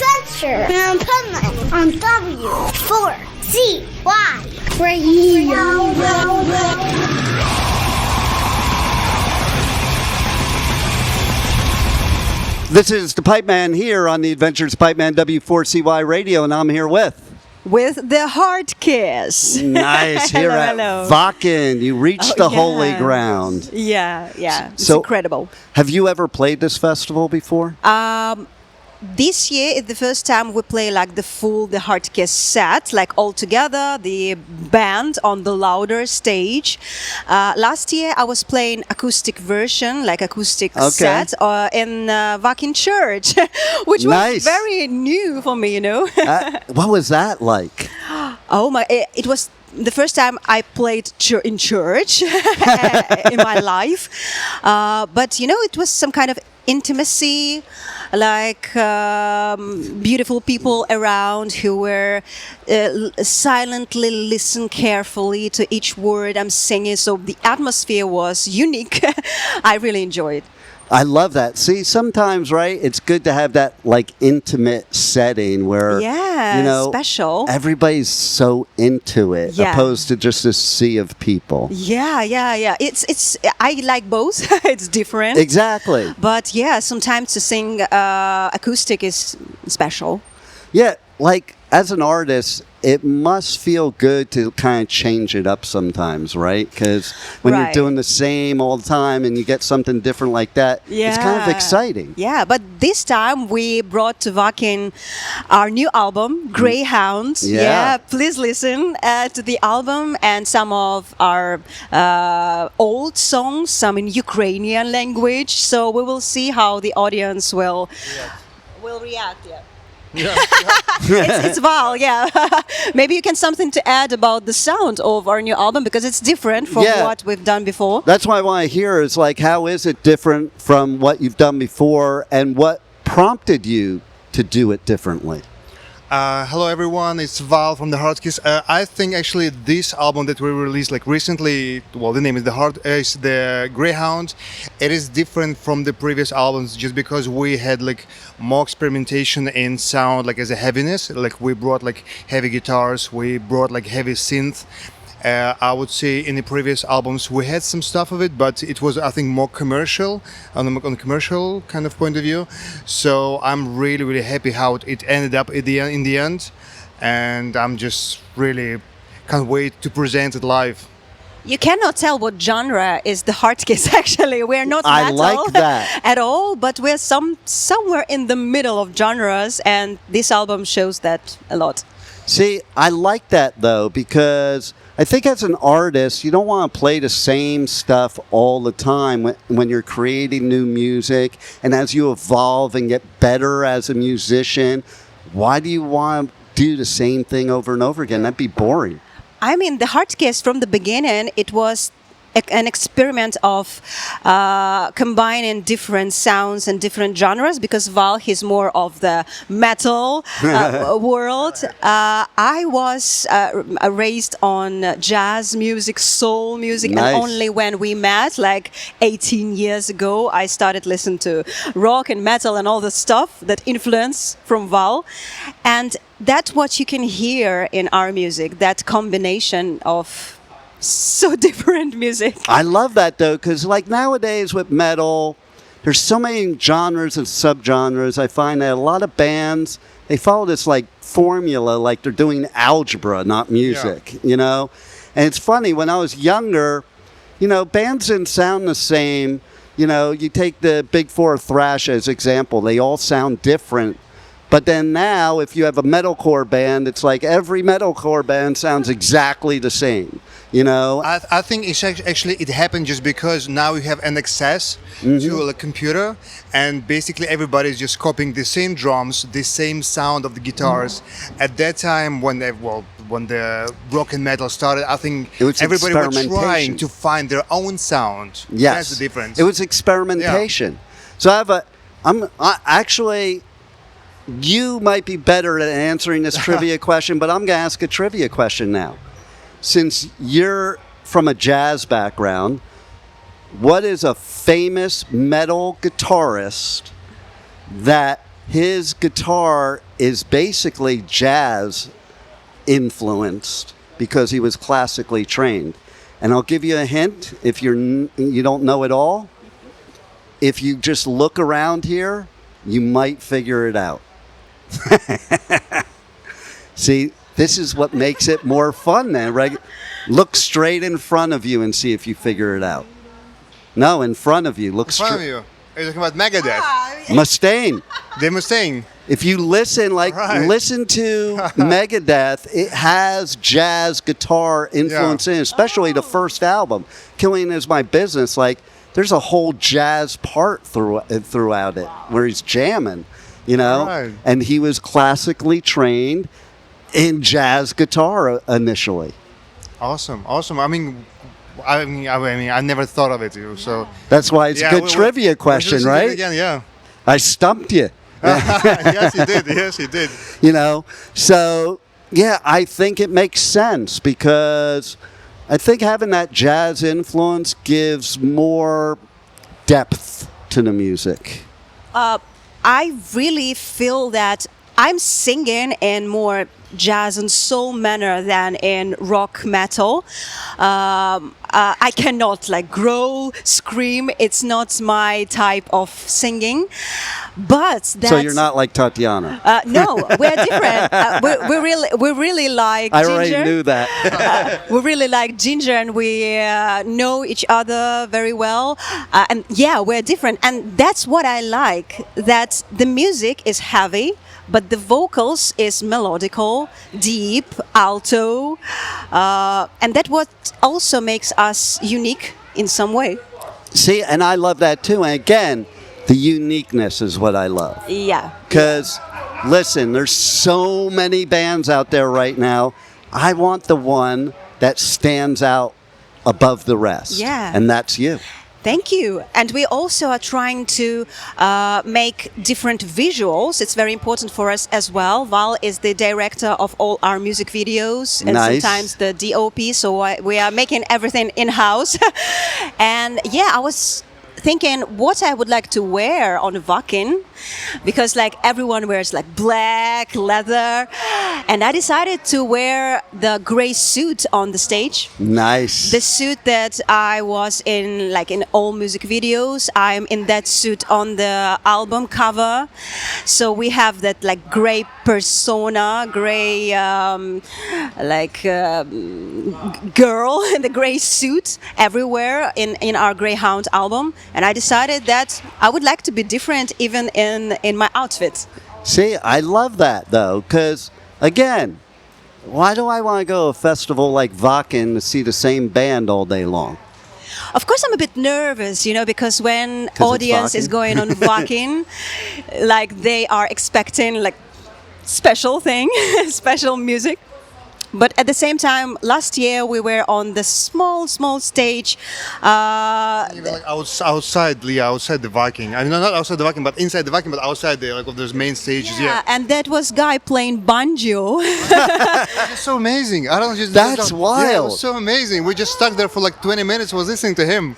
adventure in Pipeman on W4CY Radio. This is the Pipeman here on the Adventures Pipeman W4CY Radio, and I'm here with the Hardkiss. Nice. Here hello. at Wacken. You reached the holy ground. Yeah. It's So, incredible. Have you ever played this festival before? This year is the first time we play like the Hardkiss set, like all together, the band on the louder stage. Last year I was playing acoustic version, like acoustic set in Wacken Church, which was very new for me, What was that like? Oh my! It was the first time I played in church in my life, but it was some kind of intimacy, like beautiful people around who were silently listen carefully to each word I'm singing. So the atmosphere was unique. I really enjoyed. I love that. See, sometimes, right, it's good to have that, like, intimate setting where, special. Everybody's so into it, opposed to just a sea of people. Yeah. It's. I like both. It's different. Exactly. But, sometimes to sing acoustic is special. Yeah, like, as an artist, it must feel good to kind of change it up sometimes, right? Because when you're doing the same all the time and you get something different like that, it's kind of exciting. Yeah, but this time we brought to Wacken our new album, Greyhound. Yeah, please listen to the album and some of our old songs, some in Ukrainian language. So we will see how the audience will react. It's Val, Maybe you can something to add about the sound of our new album because it's different from what we've done before. That's why I want to hear is like, how is it different from what you've done before and what prompted you to do it differently? Hello everyone, it's Val from the Hardkiss. I think actually this album that we released like recently, the name is the Greyhound. It is different from the previous albums just because we had like more experimentation in sound, like as a heaviness. Like we brought like heavy guitars, we brought like heavy synth. I would say in the previous albums we had some stuff of it, but it was, I think, more commercial on a commercial kind of point of view. So I'm really, really happy how it ended up in the end, and I'm just really can't wait to present it live. You cannot tell what genre is the Hardkiss. Actually, we're not metal I like that. at all, but we're somewhere in the middle of genres, and this album shows that a lot. See, I like that though because I think as an artist, you don't want to play the same stuff all the time when you're creating new music. And as you evolve and get better as a musician, why do you want to do the same thing over and over again? That'd be boring. I mean, the Hardkiss from the beginning, it was an experiment of combining different sounds and different genres because Val, he's more of the metal world. I was raised on jazz music, soul music, and only when we met, like 18 years ago, I started listening to rock and metal and all the stuff that influence from Val. And that's what you can hear in our music, that combination of so different music. I love that though, because like nowadays with metal, there's so many genres and subgenres. I find that a lot of bands, they follow this like formula, like they're doing algebra, not music, And it's funny, when I was younger, bands didn't sound the same. You take the Big Four thrash as example, they all sound different. But then now, if you have a metalcore band, it's like every metalcore band sounds exactly the same. I think it's actually it happened just because now you have an access to a computer, and basically everybody's just copying the same drums, the same sound of the guitars. At that time, when the rock and metal started, I think everybody was trying to find their own sound. Yes, that's the difference. It was experimentation. So actually. You might be better at answering this trivia question, but I'm going to ask a trivia question now. Since you're from a jazz background, what is a famous metal guitarist that his guitar is basically jazz influenced because he was classically trained. And I'll give you a hint if you don't know it all. If you just look around here, you might figure it out. See, this is what makes it more fun then, right? Look straight in front of you and see if you figure it out. No, in front of you. Look In front of straight. you. Are you talking about Megadeth? Mustaine. The Mustang. If you listen, listen to Megadeth, it has jazz guitar influence in it, especially the first album. Killing Is My Business, like, there's a whole jazz part throughout it where he's jamming, you know? Right. And he was classically trained in jazz guitar initially. Awesome. I mean, I never thought of it. So That's why it's a good trivia question, we should do it right? Again, yeah. I stumped you. Yes, you did. Yes, you did. You know, so yeah, I think it makes sense because I think having that jazz influence gives more depth to the music. I really feel that I'm singing in more jazz and soul manner than in rock metal. I cannot like growl, scream. It's not my type of singing. But that's, So you're not like Tatiana. no, we're different. We really like I Ginger. already knew that. We really like Ginger, and we know each other very well. And yeah, we're different, and that's what I like. That the music is heavy, but the vocals is melodical, deep, alto, and that's what also makes us unique in some way. See, and I love that too. And again, the uniqueness is what I love. Yeah. Because, listen, there's so many bands out there right now. I want the one that stands out above the rest. Yeah. And that's you. Thank you. And we also are trying to make different visuals. It's very important for us as well. Val is the director of all our music videos and Nice. sometimes the DOP. So we are making everything in-house. And yeah, I was thinking what I would like to wear on Wacken, because like everyone wears like black leather, and I decided to wear the gray suit on the stage. Nice. The suit that I was in, like in all music videos, I'm in that suit on the album cover. So we have that like gray persona, gray girl in the gray suit everywhere in our Greyhound album. And I decided that I would like to be different even in my outfit. See, I love that, though, because, again, why do I want to go to a festival like Wacken to see the same band all day long? Of course, I'm a bit nervous, you know, because when 'Cause it's audience is Wacken? going on Wacken, like they are expecting like special thing, special music. But at the same time, last year we were on the small stage. Even like outside the Viking. I mean, not outside the Viking, but inside the Viking, but outside there, like of those main stages. Yeah. And that was guy playing banjo. It's so amazing. I don't just. That's Yeah, it wild. was so amazing. We just stuck there for like 20 minutes, was listening to him.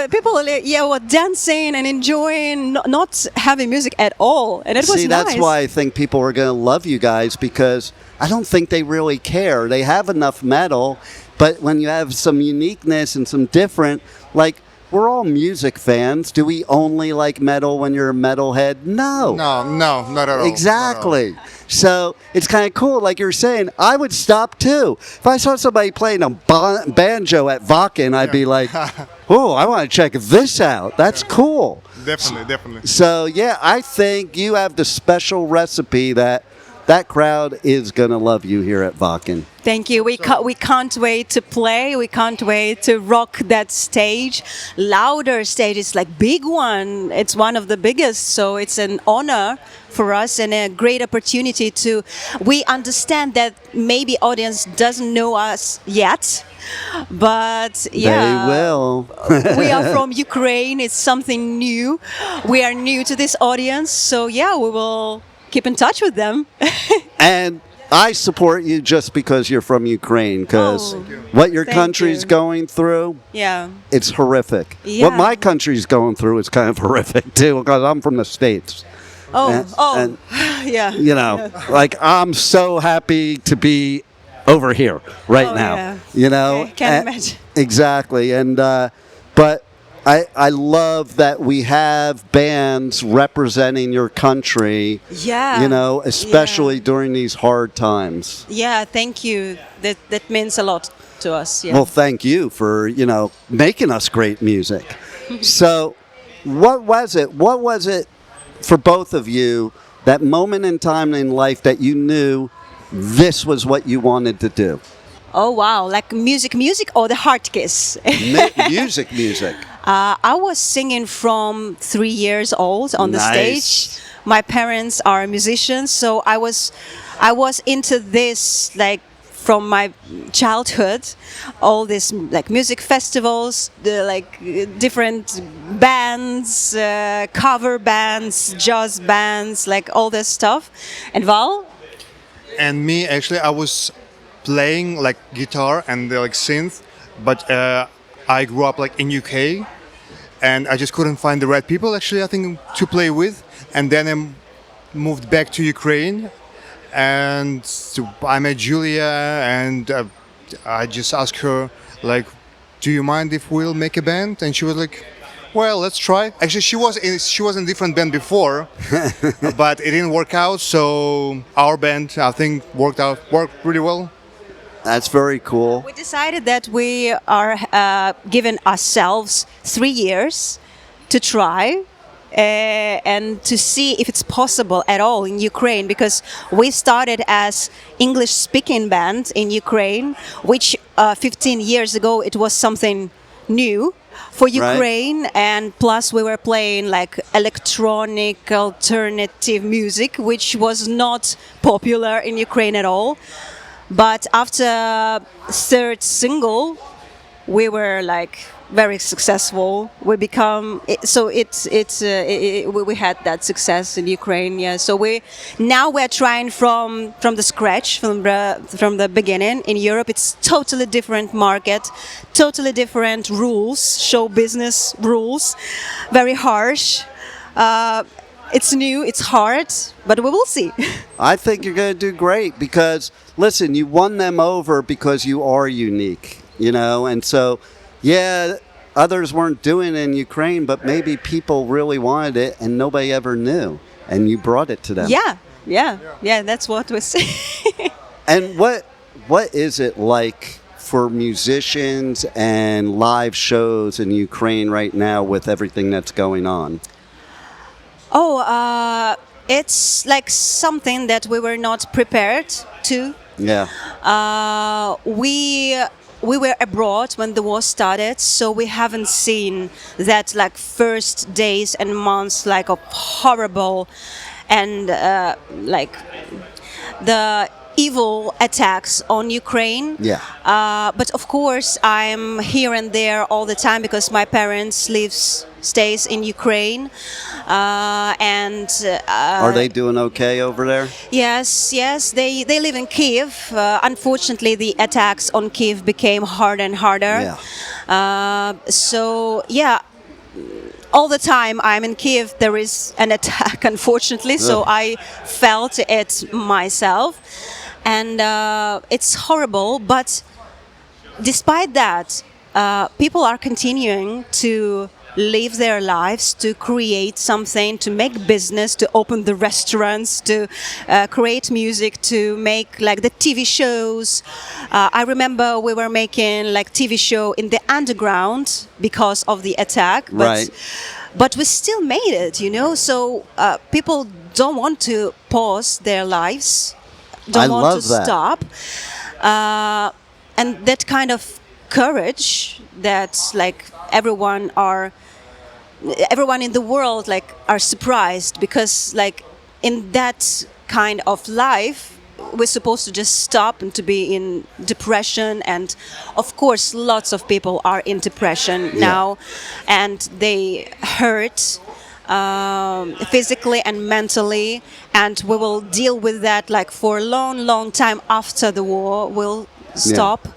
People were dancing and enjoying, not having music at all, and it was See, nice. that's why I think people are going to love you guys, because I don't think they really care. They have enough metal, but when you have some uniqueness and some different, like, we're all music fans. Do we only like metal when you're a metalhead? No. No, not at all. Exactly. So it's kind of cool. Like you're saying, I would stop too. If I saw somebody playing a banjo at Wacken, I'd be like, oh, I want to check this out. That's cool. Definitely. So, yeah, I think you have the special recipe that crowd is going to love you here at Wacken. Thank you. We can't wait to play. We can't wait to rock that stage. Louder stage is like big one. It's one of the biggest. So it's an honor for us and a great opportunity to. We understand that maybe audience doesn't know us yet, but yeah, They will. we are from Ukraine. It's something new. We are new to this audience. So yeah, we will keep in touch with them. And I support you just because you're from Ukraine, because Oh, what your thank country's you. going through, Yeah. it's horrific. Yeah. What my country's going through is kind of horrific too, because I'm from the States. And, Yeah. you know, like I'm so happy to be over here right Oh, now. yeah. You know, Can't imagine. Exactly, and but I love that we have bands representing your country. Yeah. You know, especially Yeah. during these hard times. Yeah, thank you. That means a lot to us. Yeah. Well, thank you for, you know, making us great music. So, what was it? What was it for both of you, that moment in time in life that you knew this was what you wanted to do? Oh wow, like music or the Hardkiss? Music. I was singing from 3 years old on the Nice. stage. My parents are musicians, so I was into this like from my childhood. All these like music festivals, the like different bands, cover bands, jazz bands, like all this stuff. And Val? And me, actually, I was playing like guitar and like synth, but I grew up like in UK, and I just couldn't find the right people actually, I think, to play with. And then I moved back to Ukraine, and so I met Julia, and I just asked her like, "Do you mind if we'll make a band?" And she was like, "Well, let's try." Actually, she was in a different band before, but it didn't work out. So our band, I think, worked pretty well. That's very cool. We decided that we are giving ourselves 3 years to try and to see if it's possible at all in Ukraine, because we started as English-speaking band in Ukraine, which 15 years ago it was something new for Ukraine, and plus we were playing like electronic alternative music, which was not popular in Ukraine at all. But after third single, we were like very successful. We become so we had that success in Ukraine. Yeah. So we're trying from the scratch, from the beginning. In Europe, it's totally different market, totally different rules, show business rules, very harsh. It's new, it's hard, but we will see. I think you're going to do great because, listen, you won them over because you are unique, you know? And so, yeah, others weren't doing it in Ukraine, but maybe people really wanted it and nobody ever knew. And you brought it to them. Yeah, that's what we say. And what is it like for musicians and live shows in Ukraine right now with everything that's going on? It's like something that we were not prepared to. Yeah. We were abroad when the war started, so we haven't seen that like first days and months like of horrible and like the evil attacks on Ukraine. Yeah. But of course, I'm here and there all the time because my parents stays in Ukraine, and are they doing okay over there? Yes, they live in Kiev. Unfortunately, the attacks on Kiev became harder and harder. Yeah. So yeah. All the time I'm in Kiev, there is an attack, unfortunately, so I felt it myself. And it's horrible, but despite that, people are continuing to live their lives, to create something, to make business, to open the restaurants, to create music, to make like the TV shows. I remember we were making like TV show in the underground because of the attack, but we still made it, you know. So people don't want to pause their lives, don't want to stop, and that kind of courage that like everyone in the world like are surprised, because like in that kind of life we're supposed to just stop and to be in depression, and of course lots of people are in depression now, and they hurt physically and mentally, and we will deal with that like for a long time after the war will stop.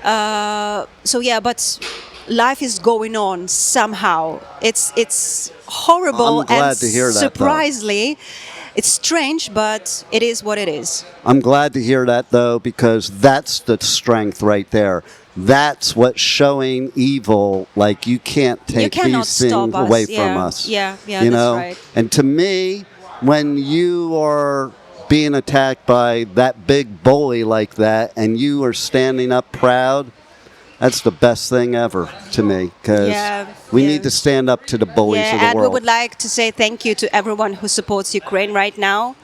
So yeah, but life is going on somehow. It's horrible I'm glad and to hear that, though. surprisingly, it's strange, but it is what it is. I'm glad to hear that, though, because that's the strength right there. That's what's showing evil, like you can't take cannot these things stop us. away Yeah. from us. Yeah, you that's know? right. And to me, when you are being attacked by that big bully like that and you are standing up proud, that's the best thing ever to me, because we need to stand up to the bullies of the and world. we would like to say thank you to everyone who supports Ukraine right now,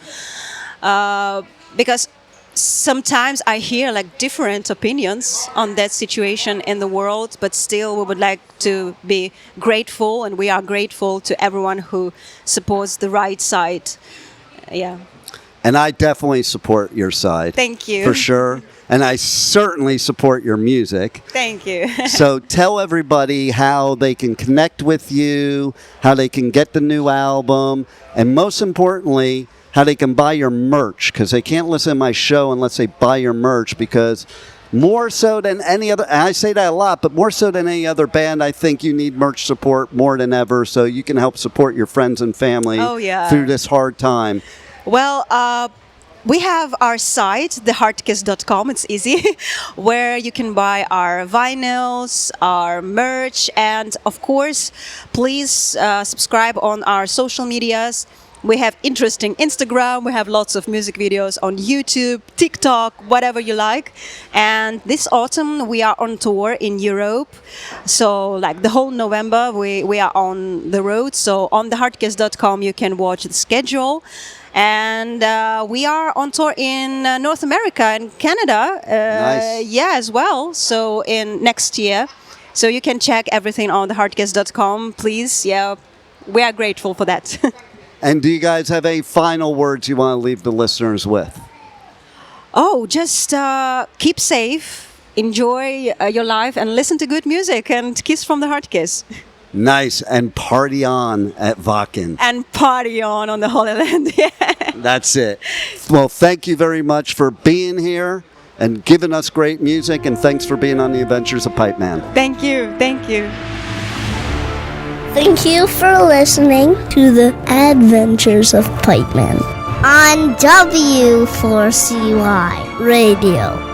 because sometimes I hear like different opinions on that situation in the world, but still we would like to be grateful, and we are grateful to everyone who supports the right side. Yeah. And I definitely support your side. Thank you. For sure. And I certainly support your music. Thank you. So tell everybody how they can connect with you, how they can get the new album, and most importantly, how they can buy your merch, because they can't listen to my show unless they buy your merch, because more so than any other, and I say that a lot, but more so than any other band, I think you need merch support more than ever, so you can help support your friends and family through this hard time. Well, we have our site, thehardkiss.com, it's easy, where you can buy our vinyls, our merch, and of course, please subscribe on our social medias. We have interesting Instagram, we have lots of music videos on YouTube, TikTok, whatever you like. And this autumn we are on tour in Europe. So like the whole November we are on the road. So on thehardkiss.com you can watch the schedule. And we are on tour in North America and Canada. Nice. Yeah, as well. So in next year. So you can check everything on thehardkiss.com, please. Yeah, we are grateful for that. And do you guys have any final words you want to leave the listeners with? Oh, just keep safe, enjoy your life, and listen to good music, and kiss from the Hardkiss. Nice, and party on at Wacken. And party on the Holy Land. Yeah. That's it. Well, thank you very much for being here and giving us great music, and thanks for being on the Adventures of Pipeman. Thank you. Thank you. Thank you for listening to the Adventures of Pipeman on W4CY Radio.